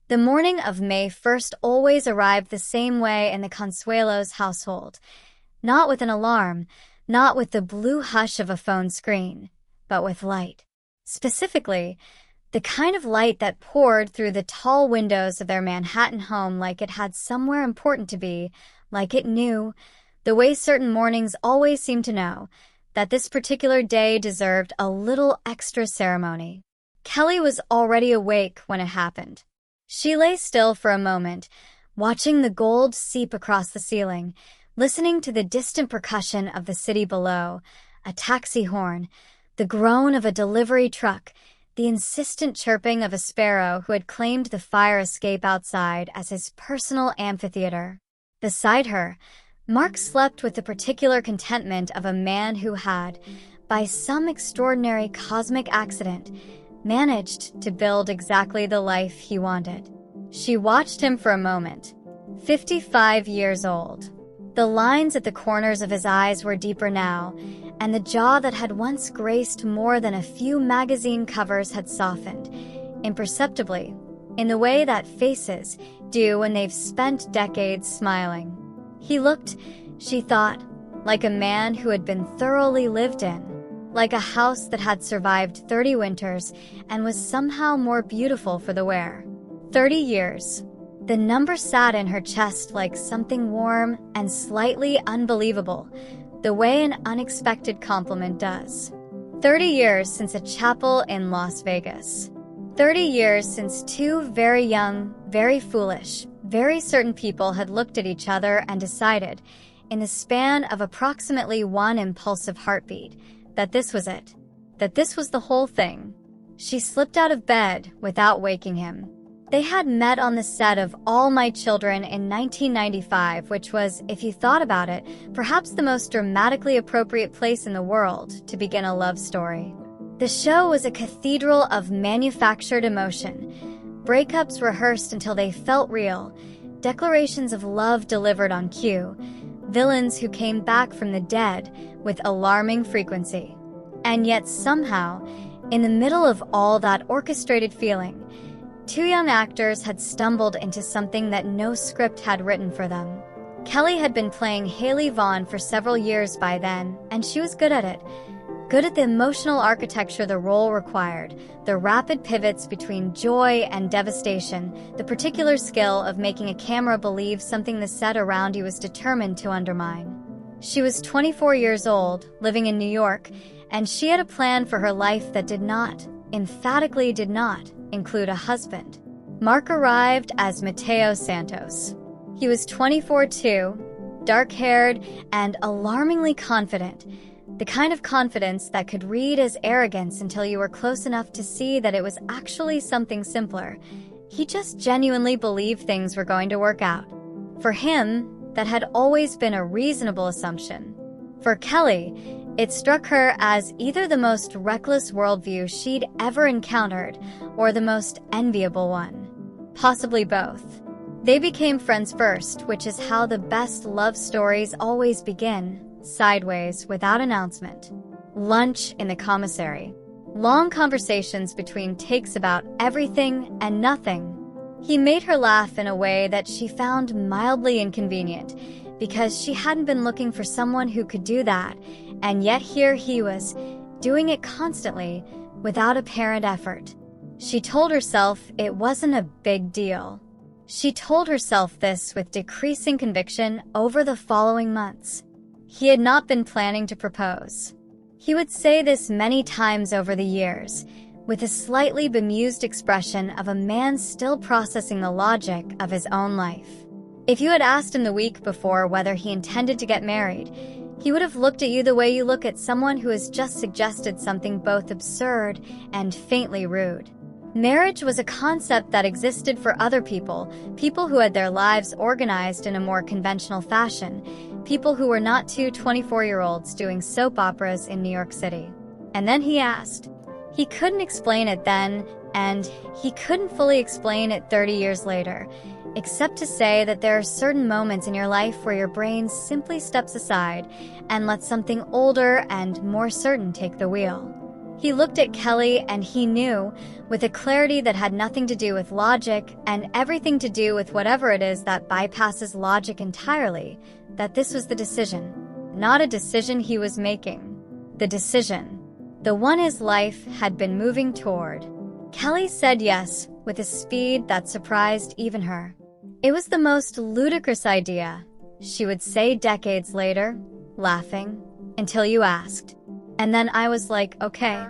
The morning of May 1st always arrived the same way in the Consuelos household. Not with an alarm, not with the blue hush of a phone screen, but with light. Specifically, the kind of light that poured through the tall windows of their Manhattan home like it had somewhere important to be, like it knew, the way certain mornings always seem to know, that this particular day deserved a little extra ceremony. Kelly was already awake when it happened. She lay still for a moment, watching the gold seep across the ceiling, listening to the distant percussion of the city below, a taxi horn, the groan of a delivery truck, the insistent chirping of a sparrow who had claimed the fire escape outside as his personal amphitheater. Beside her, Mark slept with the particular contentment of a man who had, by some extraordinary cosmic accident, managed to build exactly the life he wanted. She watched him for a moment. 55 years old. The lines at the corners of his eyes were deeper now, and the jaw that had once graced more than a few magazine covers had softened, imperceptibly, in the way that faces do when they've spent decades smiling. He looked, she thought, like a man who had been thoroughly lived in, like a house that had survived 30 winters and was somehow more beautiful for the wear. 30 years. The number sat in her chest like something warm and slightly unbelievable, the way an unexpected compliment does. 30 years since a chapel in Las Vegas. 30 years since two very young, very foolish, very certain people had looked at each other and decided, in the span of approximately one impulsive heartbeat, that this was it, that this was the whole thing. She slipped out of bed without waking him. They had met on the set of All My Children in 1995, which was, if you thought about it, perhaps the most dramatically appropriate place in the world to begin a love story. The show was a cathedral of manufactured emotion. Breakups rehearsed until they felt real, declarations of love delivered on cue, villains who came back from the dead with alarming frequency. And yet somehow, in the middle of all that orchestrated feeling, two young actors had stumbled into something that no script had written for them. Kelly had been playing Haley Vaughn for several years by then, and she was good at it. Good at the emotional architecture the role required, the rapid pivots between joy and devastation, the particular skill of making a camera believe something the set around you was determined to undermine. She was 24 years old, living in New York, and she had a plan for her life that did not, emphatically did not, include a husband. Mark arrived as Mateo Santos. He was 24 too, dark-haired and alarmingly confident, the kind of confidence that could read as arrogance until you were close enough to see that it was actually something simpler. He just genuinely believed things were going to work out. For him, that had always been a reasonable assumption. For Kelly, it struck her as either the most reckless worldview she'd ever encountered or the most enviable one. Possibly both. They became friends first, which is how the best love stories always begin, sideways, without announcement. Lunch in the commissary. Long conversations between takes about everything and nothing. He made her laugh in a way that she found mildly inconvenient, because she hadn't been looking for someone who could do that, and yet here he was, doing it constantly, without apparent effort. She told herself it wasn't a big deal. She told herself this with decreasing conviction over the following months. He had not been planning to propose. He would say this many times over the years, with a slightly bemused expression of a man still processing the logic of his own life. If you had asked him the week before whether he intended to get married, he would have looked at you the way you look at someone who has just suggested something both absurd and faintly rude. Marriage was a concept that existed for other people, people who had their lives organized in a more conventional fashion, people who were not two 24-year-olds doing soap operas in New York City. And then he asked. He couldn't explain it then, and he couldn't fully explain it 30 years later, except to say that there are certain moments in your life where your brain simply steps aside and lets something older and more certain take the wheel. He looked at Kelly and he knew, with a clarity that had nothing to do with logic and everything to do with whatever it is that bypasses logic entirely, that this was the decision. Not a decision he was making. The decision. The one his life had been moving toward. Kelly said yes, with a speed that surprised even her. It was the most ludicrous idea, she would say decades later, laughing, until you asked. And then I was like, okay.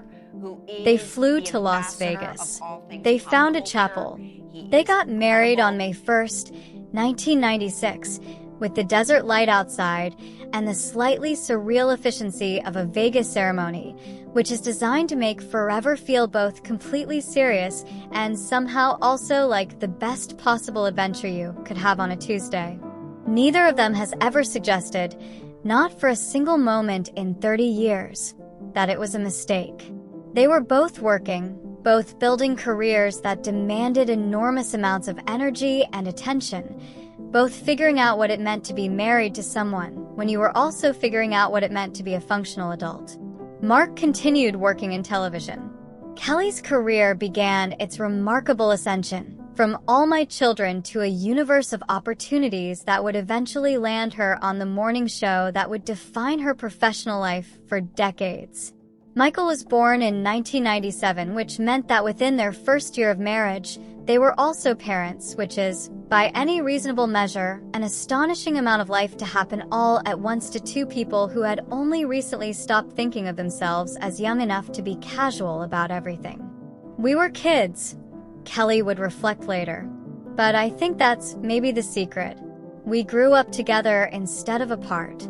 They flew to Las Vegas. They found a chapel. They got married on May 1st, 1996, with the desert light outside and the slightly surreal efficiency of a Vegas ceremony, which is designed to make forever feel both completely serious and somehow also like the best possible adventure you could have on a Tuesday. Neither of them has ever suggested, not for a single moment in 30 years, that it was a mistake. They were both working, both building careers that demanded enormous amounts of energy and attention, both figuring out what it meant to be married to someone when you were also figuring out what it meant to be a functional adult. Mark continued working in television. Kelly's career began its remarkable ascension, from All My Children to a universe of opportunities that would eventually land her on the morning show that would define her professional life for decades. Michael was born in 1997, which meant that within their first year of marriage, they were also parents, which is, by any reasonable measure, an astonishing amount of life to happen all at once to two people who had only recently stopped thinking of themselves as young enough to be casual about everything. We were kids, Kelly would reflect later. But I think that's maybe the secret. We grew up together instead of apart.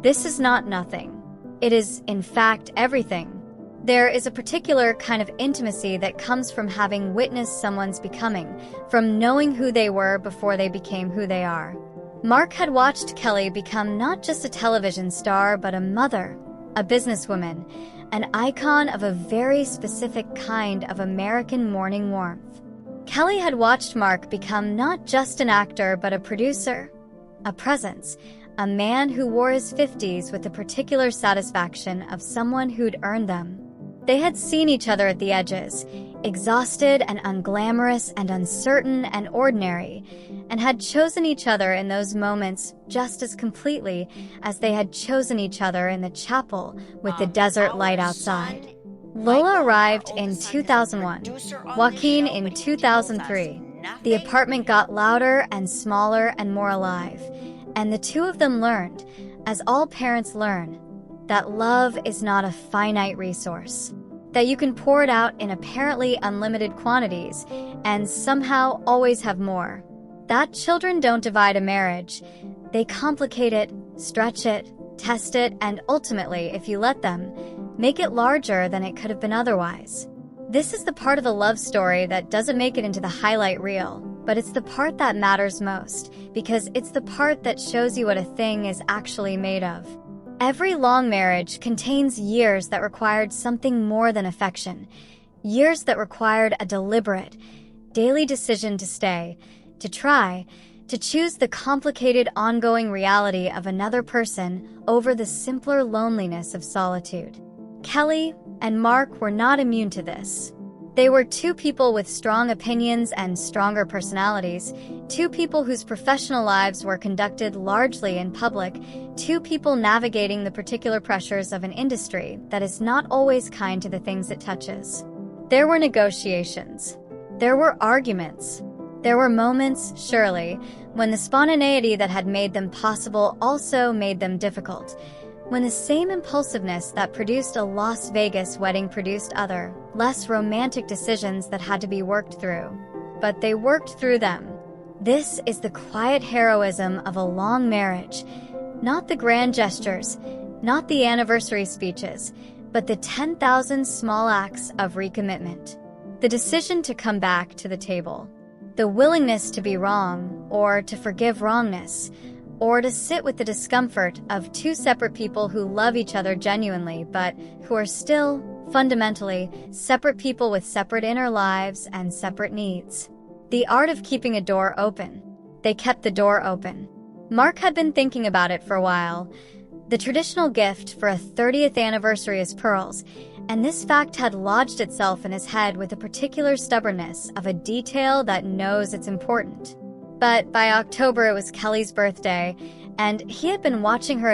This is not nothing. It is, in fact, everything. There is a particular kind of intimacy that comes from having witnessed someone's becoming, from knowing who they were before they became who they are. Mark had watched Kelly become not just a television star, but a mother, a businesswoman, an icon of a very specific kind of American morning warmth. Kelly had watched Mark become not just an actor, but a producer, a presence, a man who wore his 50s with the particular satisfaction of someone who'd earned them. They had seen each other at the edges, exhausted and unglamorous and uncertain and ordinary, and had chosen each other in those moments just as completely as they had chosen each other in the chapel with the desert light outside. Lola arrived in 2001, Joaquin in 2003. The apartment got louder and smaller and more alive, and the two of them learned, as all parents learn, that love is not a finite resource, that you can pour it out in apparently unlimited quantities and somehow always have more. That children don't divide a marriage. They complicate it, stretch it, test it, and ultimately, if you let them, make it larger than it could have been otherwise. This is the part of the love story that doesn't make it into the highlight reel, but it's the part that matters most, because it's the part that shows you what a thing is actually made of. Every long marriage contains years that required something more than affection, years that required a deliberate, daily decision to stay, to try, to choose the complicated ongoing reality of another person over the simpler loneliness of solitude. Kelly and Mark were not immune to this. They were two people with strong opinions and stronger personalities, two people whose professional lives were conducted largely in public, two people navigating the particular pressures of an industry that is not always kind to the things it touches. There were negotiations. There were arguments. There were moments, surely, when the spontaneity that had made them possible also made them difficult, when the same impulsiveness that produced a Las Vegas wedding produced other, less romantic decisions that had to be worked through. But they worked through them. This is the quiet heroism of a long marriage, not the grand gestures, not the anniversary speeches, but the 10,000 small acts of recommitment. The decision to come back to the table. The willingness to be wrong, or to forgive wrongness, or to sit with the discomfort of two separate people who love each other genuinely, but who are still, fundamentally, separate people with separate inner lives and separate needs. The art of keeping a door open. They kept the door open. Mark had been thinking about it for a while. The traditional gift for a 30th anniversary is pearls, and this fact had lodged itself in his head with a particular stubbornness of a detail that knows it's important. But by October, it was Kelly's birthday, and he had been watching her